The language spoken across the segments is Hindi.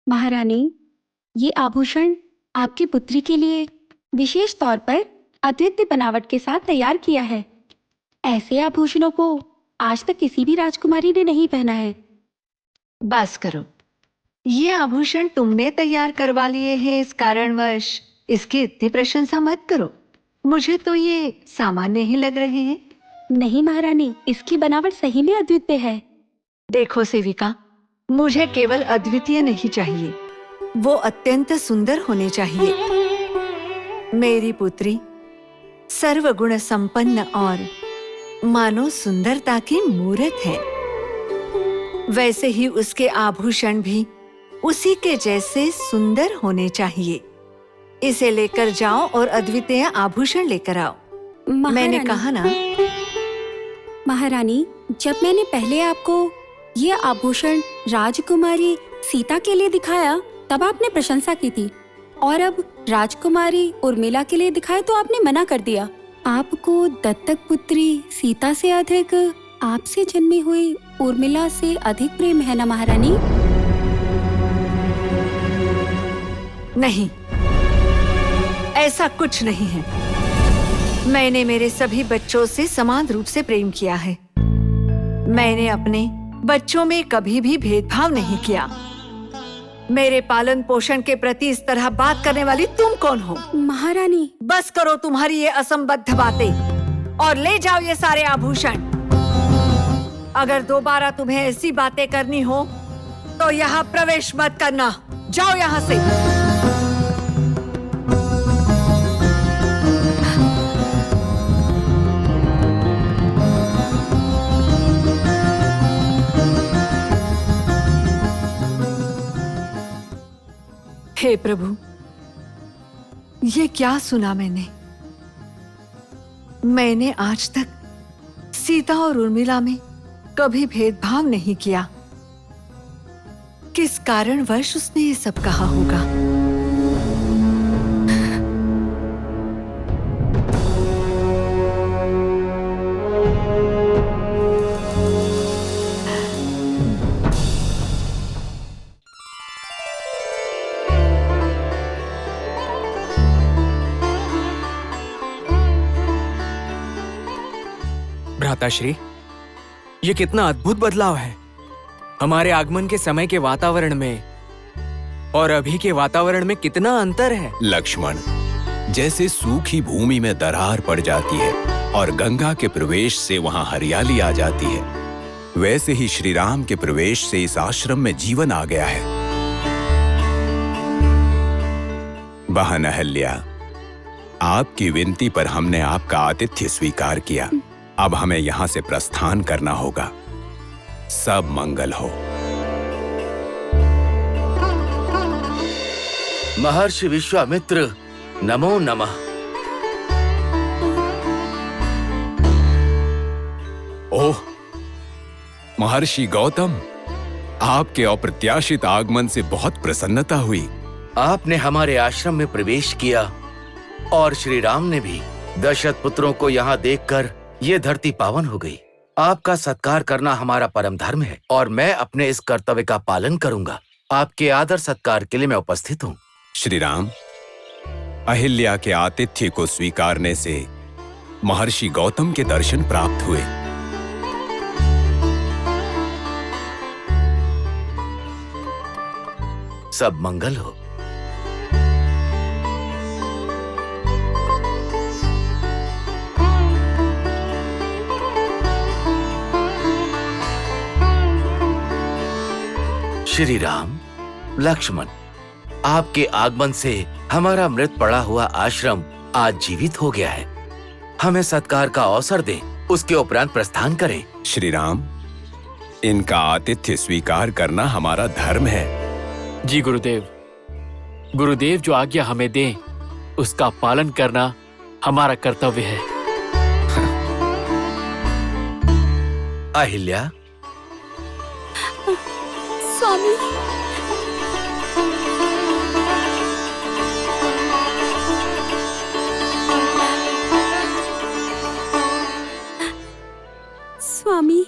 महारानी, ये आभूषण आपकी पुत्री के लिए विशेष तौर पर अद्वितीय बनावट के साथ तैयार किया है। ऐसे आभूषणों को आज तक किसी भी राजकुमारी ने नहीं पहना है। बस करो, ये आभूषण तुमने तैयार करवा लिए हैं, इस कारणवश इसकी इतनी प्रशंसा मत करो। मुझे तो ये सामान्य ही लग रहे हैं। नहीं महारानी, इसकी बनावट सही में अद्वितीय है। देखो सेविका, मुझे केवल अद्वितीय नहीं चाहिए, वो अत्यंत सुंदर होने चाहिए। मेरी पुत्री सर्वगुण संपन्न और मानो सुंदरता की मूरत है। वैसे ही उसके आभूषण भी उसी के जैसे सुंदर होने चाहिए। इसे लेकर जाओ और अद्वितीय आभूषण लेकर आओ। मैंने कहा ना। महारानी, जब मैंने पहले आपको ये आभूषण राजकुमारी सीता के लिए दिखाया तब आपने प्रशंसा की थी, और अब राजकुमारी उर्मिला के लिए दिखाए तो आपने मना कर दिया। आपको दत्तक पुत्री सीता से अधिक आपसे जन्मी हुई उर्मिला से अधिक प्रेम है ना महारानी? नहीं, ऐसा कुछ नहीं है। मैंने मेरे सभी बच्चों से समान रूप से प्रेम किया है। मैंने अपने बच्चों में कभी भी भेदभाव नहीं किया। मेरे पालन पोषण के प्रति इस तरह बात करने वाली तुम कौन हो? महारानी, बस करो तुम्हारी ये असंबद्ध बातें और ले जाओ ये सारे आभूषण। अगर दोबारा तुम्हें ऐसी बातें करनी हो तो यहाँ प्रवेश मत करना। जाओ यहाँ से। हे प्रभु, ये क्या सुना मैंने आज तक सीता और उर्मिला में कभी भेदभाव नहीं किया। किस कारणवश उसने ये सब कहा होगा? भ्राताश्री, ये कितना अद्भुत बदलाव है हमारे आगमन के समय के वातावरण में और अभी के वातावरण में कितना अंतर है। लक्ष्मण, जैसे सूखी भूमि में दरार पड़ जाती है और गंगा के प्रवेश से वहां हरियाली आ जाती है, वैसे ही श्री राम के प्रवेश से इस आश्रम में जीवन आ गया है। बहन अहल्या, आपकी विनती पर हमने आपका आतिथ्य स्वीकार किया। अब हमें यहाँ से प्रस्थान करना होगा। सब मंगल हो। महर्षि विश्वामित्र, नमो नमः। ओह महर्षि गौतम, आपके अप्रत्याशित आगमन से बहुत प्रसन्नता हुई। आपने हमारे आश्रम में प्रवेश किया और श्री राम ने भी। दशरथ पुत्रों को यहाँ देखकर ये धरती पावन हो गई। आपका सत्कार करना हमारा परम धर्म है और मैं अपने इस कर्तव्य का पालन करूंगा। आपके आदर सत्कार के लिए मैं उपस्थित हूँ। श्री राम, अहिल्या के आतिथ्य को स्वीकारने से महर्षि गौतम के दर्शन प्राप्त हुए। सब मंगल हो। श्री राम, लक्ष्मण, आपके आगमन से हमारा मृत पड़ा हुआ आश्रम आज जीवित हो गया है। हमें सत्कार का अवसर दें, उसके उपरांत प्रस्थान करें। श्री राम, इनका आतिथ्य स्वीकार करना हमारा धर्म है। जी गुरुदेव, गुरुदेव जो आज्ञा हमें दें उसका पालन करना हमारा कर्तव्य है। अहिल्या। स्वामी, स्वामी,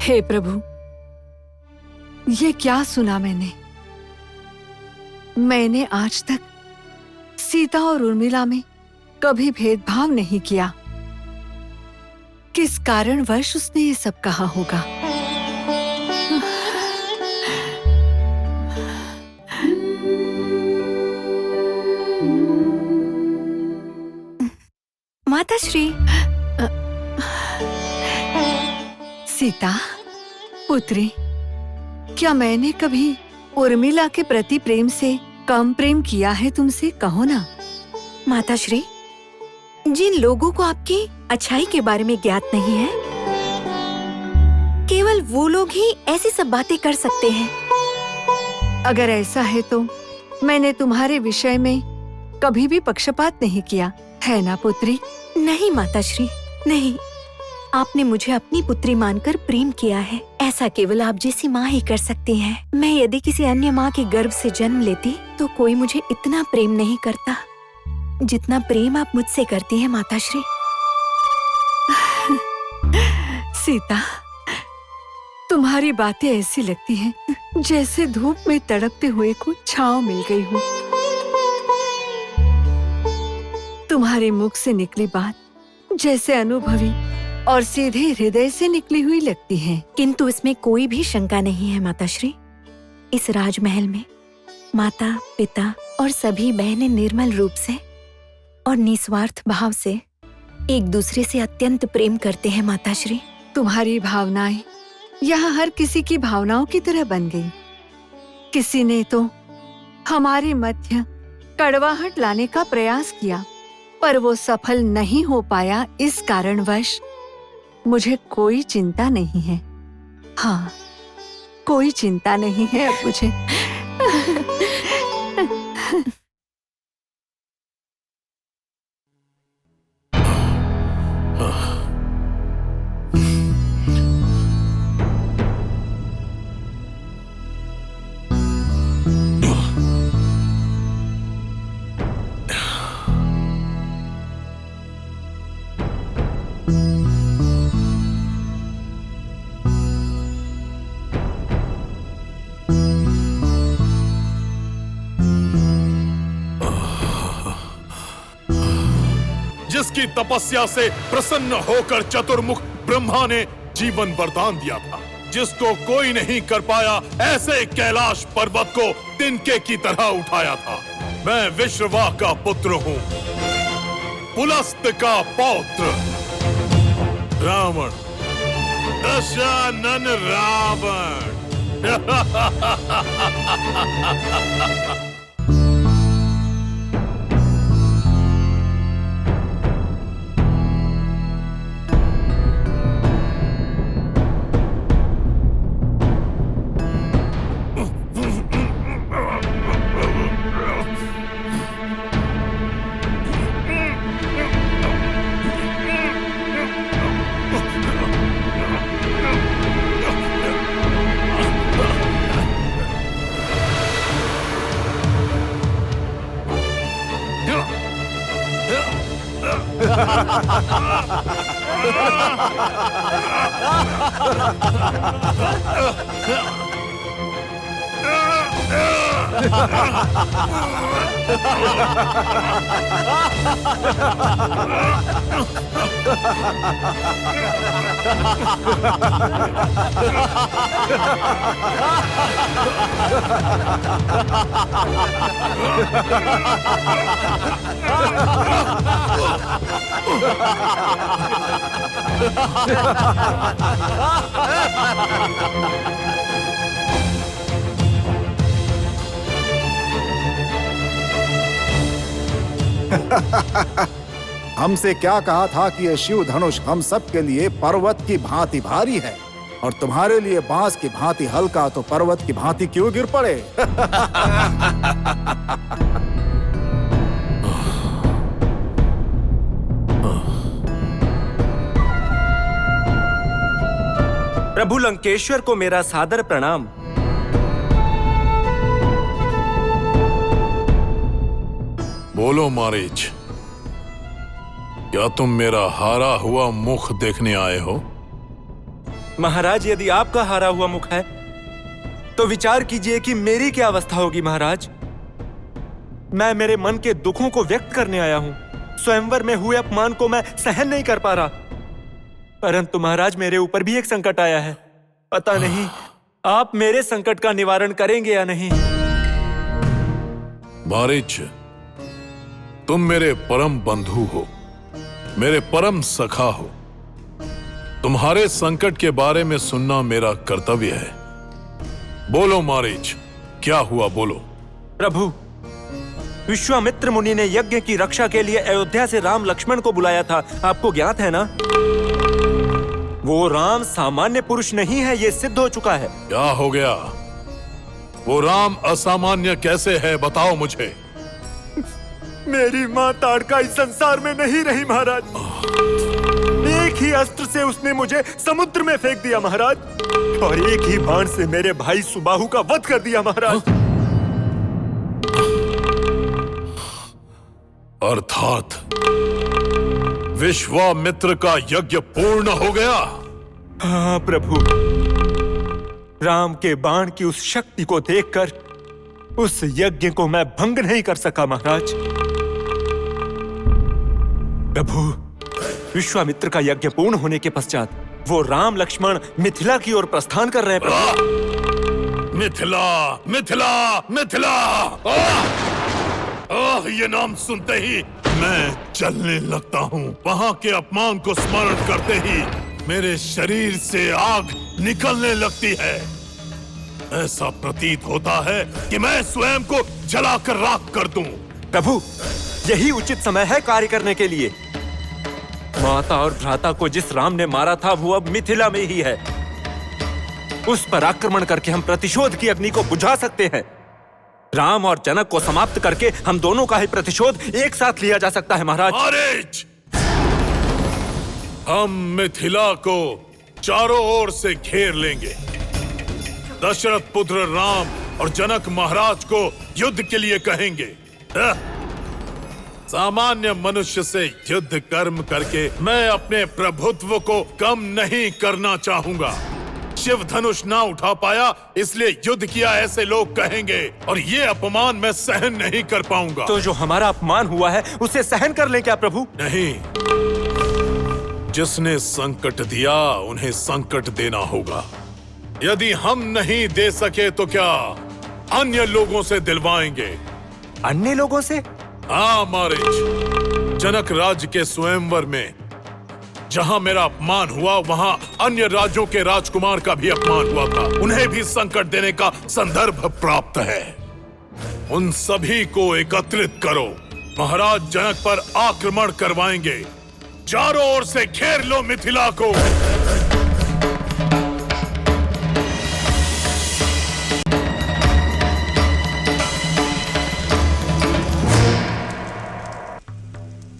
हे प्रभु, ये क्या सुना मैंने आज तक सीता और उर्मिला में कभी भेदभाव नहीं किया। किस कारणवश उसने ये सब कहा होगा? माताश्री। सीता पुत्री, क्या मैंने कभी उर्मिला के प्रति प्रेम से कम प्रेम किया है तुमसे? कहो ना। माताश्री, जिन लोगों को आपकी अच्छाई के बारे में ज्ञात नहीं है, केवल वो लोग ही ऐसी सब बातें कर सकते हैं। अगर ऐसा है तो मैंने तुम्हारे विषय में कभी भी पक्षपात नहीं किया, है ना पुत्री? नहीं माताश्री, नहीं। आपने मुझे अपनी पुत्री मानकर प्रेम किया है, ऐसा केवल आप जैसी माँ ही कर सकती हैं। मैं यदि किसी अन्य माँ के गर्भ से जन्म लेती तो कोई मुझे इतना प्रेम नहीं करता जितना प्रेम आप मुझसे करती हैं माताश्री। सीता, तुम्हारी बातें ऐसी लगती हैं जैसे धूप में तड़पते हुए को छांव मिल गई हो। तुम्हारे मुख से निकली बात जैसे अनुभवी और सीधे हृदय से निकली हुई लगती है। किंतु इसमें कोई भी शंका नहीं है माताश्री, इस राजमहल में माता, पिता और सभी बहनें निर्मल रूप से और निस्वार्थ भाव से एक दूसरे से अत्यंत प्रेम करते हैं माताश्री। तुम्हारी भावनाएं यहाँ हर किसी की भावनाओं की तरह बन गई। किसी ने तो हमारे मध्य कड़वाहट लाने का प्रयास किया, पर वो सफल नहीं हो पाया। इस कारणवश मुझे कोई चिंता नहीं है। हाँ, कोई चिंता नहीं है अब मुझे। जिसकी तपस्या से प्रसन्न होकर चतुर्मुख ब्रह्मा ने जीवन वरदान दिया था, जिसको कोई नहीं कर पाया, ऐसे कैलाश पर्वत को तिनके की तरह उठाया था। मैं विश्रवा का पुत्र हूँ, पुलस्त का पौत्र, रावण, दशानन रावण। हमसे क्या कहा था कि ये शिव धनुष हम सब के लिए पर्वत की भांति भारी है और तुम्हारे लिए बांस की भांति हल्का, तो पर्वत की भांति क्यों गिर पड़े? प्रभु लंकेश्वर को मेरा सादर प्रणाम। बोलो मारीच, क्या तुम मेरा हारा हुआ मुख देखने आए हो? महाराज, यदि आपका हारा हुआ मुख है तो विचार कीजिए कि मेरी क्या अवस्था होगी। महाराज, मैं मेरे मन के दुखों को व्यक्त करने आया हूं। स्वयंवर में हुए अपमान को मैं सहन नहीं कर पा रहा। परंतु महाराज, मेरे ऊपर भी एक संकट आया है। पता नहीं आप मेरे संकट का निवारण करेंगे या नहीं। मारीच, तुम मेरे परम बंधु हो, मेरे परम सखा हो। तुम्हारे संकट के बारे में सुनना मेरा कर्तव्य है। बोलो मारीच, क्या हुआ, बोलो। प्रभु, विश्वामित्र मुनि ने यज्ञ की रक्षा के लिए अयोध्या से राम लक्ष्मण को बुलाया था, आपको ज्ञात है ना? वो राम सामान्य पुरुष नहीं है, ये सिद्ध हो चुका है। क्या हो गया? वो राम असामान्य कैसे है, बताओ मुझे। मेरी माँ ताड़का इस संसार में नहीं रही महाराज। एक ही अस्त्र से उसने मुझे समुद्र में फेंक दिया महाराज, और एक ही बाण से मेरे भाई सुबाहु का वध कर दिया महाराज। अर्थात विश्वामित्र का यज्ञ पूर्ण हो गया। हाँ प्रभु, राम के बाण की उस शक्ति को देखकर उस यज्ञ को मैं भंग नहीं कर सका महाराज। प्रभु, विश्वामित्र का यज्ञ पूर्ण होने के पश्चात वो राम लक्ष्मण मिथिला की ओर प्रस्थान कर रहे हैं प्रभु। मिथिला, मिथिला, मिथिला। ये नाम सुनते ही मैं चलने लगता हूँ। वहाँ के अपमान को स्मरण करते ही मेरे शरीर से आग निकलने लगती है। ऐसा प्रतीत होता है कि मैं स्वयं को जलाकर राख कर दूं। प्रभु, यही उचित समय है कार्य करने के लिए। माता और भ्राता को जिस राम ने मारा था वो अब मिथिला में ही है। उस पर आक्रमण करके हम प्रतिशोध की अग्नि को बुझा सकते हैं। राम और जनक को समाप्त करके हम दोनों का ही प्रतिशोध एक साथ लिया जा सकता है महाराज। महाराज, हम मिथिला को चारों ओर से घेर लेंगे। दशरथ पुत्र राम और जनक महाराज को युद्ध के लिए कहेंगे। सामान्य मनुष्य से युद्ध कर्म करके मैं अपने प्रभुत्व को कम नहीं करना चाहूंगा। शिव धनुष ना उठा पाया इसलिए युद्ध किया, ऐसे लोग कहेंगे, और ये अपमान मैं सहन नहीं कर पाऊंगा। तो जो हमारा अपमान हुआ है उसे सहन कर लें क्या प्रभु? नहीं, जिसने संकट दिया उन्हें संकट देना होगा। यदि हम नहीं दे सके तो क्या अन्य लोगों से दिलवाएंगे। अन्य लोगों से? हाँ महाराज, जनक राज्य के स्वयंवर में जहाँ मेरा अपमान हुआ वहाँ अन्य राज्यों के राजकुमार का भी अपमान हुआ था। उन्हें भी संकट देने का संदर्भ प्राप्त है। उन सभी को एकत्रित करो, महाराज जनक पर आक्रमण करवाएंगे। चारों ओर से घेर लो मिथिला को।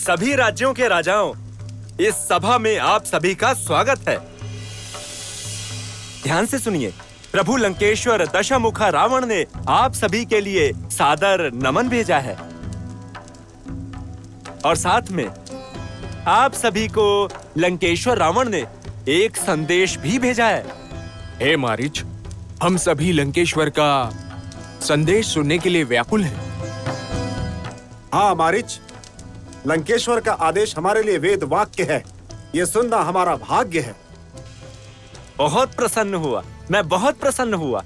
सभी राज्यों के राजाओं, इस सभा में आप सभी का स्वागत है। ध्यान से सुनिए। प्रभु लंकेश्वर दशमुखा रावण ने आप सभी के लिए सादर नमन भेजा है, और साथ में आप सभी को लंकेश्वर रावण ने एक संदेश भी भेजा है। हे मारीच, हम सभी लंकेश्वर का संदेश सुनने के लिए व्याकुल हैं। हाँ मारीच, लंकेश्वर का आदेश हमारे लिए वेद वाक्य है। ये सुनना हमारा भाग्य है। बहुत प्रसन्न हुआ, मैं बहुत प्रसन्न हुआ।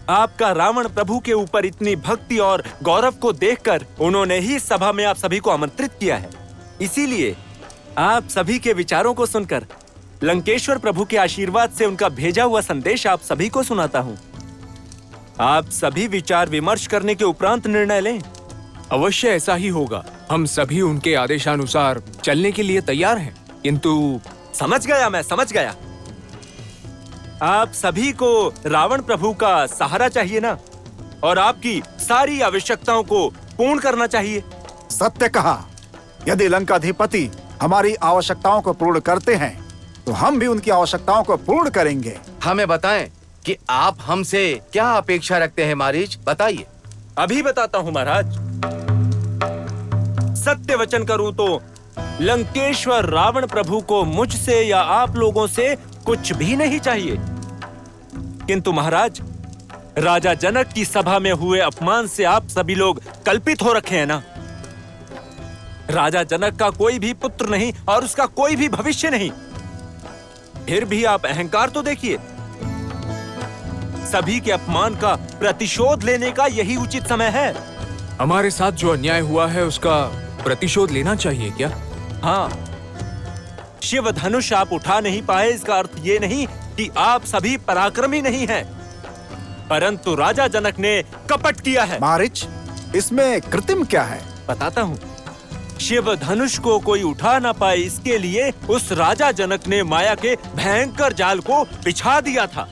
आपका रावण प्रभु के ऊपर इतनी भक्ति और गौरव को देखकर उन्होंने ही सभा में आप सभी को आमंत्रित किया है। इसीलिए आप सभी के विचारों को सुनकर लंकेश्वर प्रभु के आशीर्वाद से उनका भेजा हुआ संदेश आप सभी को सुनाता हूँ। आप सभी विचार विमर्श करने के उपरांत निर्णय लें। अवश्य ऐसा ही होगा। हम सभी उनके आदेशानुसार चलने के लिए तैयार हैं, किंतु समझ गया, मैं समझ गया। आप सभी को रावण प्रभु का सहारा चाहिए ना, और आपकी सारी आवश्यकताओं को पूर्ण करना चाहिए। सत्य कहा। यदि लंकाधिपति हमारी आवश्यकताओं को पूर्ण करते हैं तो हम भी उनकी आवश्यकताओं को पूर्ण करेंगे। हमें बताएं कि आप हमसे क्या अपेक्षा रखते हैं मारीच, बताइए। अभी बताता हूँ महाराज। सत्य वचन करूं तो लंकेश्वर रावण प्रभु को मुझसे या आप लोगों से कुछ भी नहीं चाहिए। किंतु महाराज, राजा जनक की सभा में हुए अपमान से आप सभी लोग कल्पित हो रखे हैं ना। राजा जनक का कोई भी पुत्र नहीं और उसका कोई भी भविष्य नहीं। फिर भी आप अहंकार तो देखिए। सभी के अपमान का प्रतिशोध लेने का यही उचित समय है। हमारे साथ जो अन्याय हुआ है उसका प्रतिशोध लेना चाहिए क्या? हाँ, शिव धनुष आप उठा नहीं पाए, इसका अर्थ ये नहीं कि आप सभी पराक्रमी नहीं हैं, परंतु राजा जनक ने कपट किया है। मारिच, इसमें कृत्रिम क्या है? बताता हूँ। शिव धनुष को कोई उठा ना पाए, इसके लिए उस राजा जनक ने माया के भयंकर जाल को बिछा दिया था।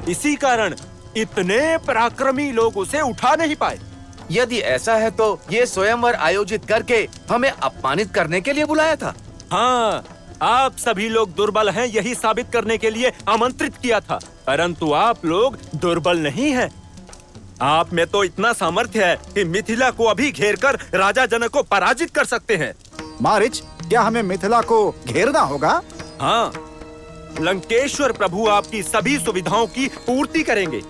इसी कारण इतने पराक्रमी लोग उसे उठा नहीं पाए। यदि ऐसा है तो ये स्वयंवर आयोजित करके हमें अपमानित करने के लिए बुलाया था। हाँ, आप सभी लोग दुर्बल हैं यही साबित करने के लिए आमंत्रित किया था, परंतु आप लोग दुर्बल नहीं हैं। आप में तो इतना सामर्थ्य है कि मिथिला को अभी घेरकर राजा जनक को पराजित कर सकते हैं। मारिच, क्या हमें मिथिला को घेरना होगा? हाँ, लंकेश्वर प्रभु आपकी सभी सुविधाओं की पूर्ति करेंगे।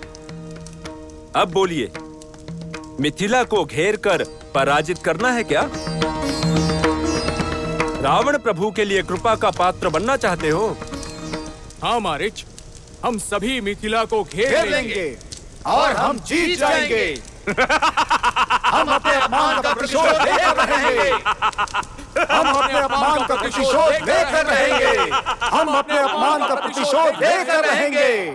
अब बोलिए, मिथिला को घेरकर पराजित करना है क्या? रावण प्रभु के लिए कृपा का पात्र बनना चाहते हो? हाँ मारिच, हम सभी मिथिला को घेर लेंगे और हम जीत जाएंगे। हम अपने अपमान का प्रतिशोध लेकर रहेंगे। हम अपने अपमान का प्रतिशोध लेकर रहेंगे। हम अपने अपमान का प्रतिशोध लेकर रहेंगे।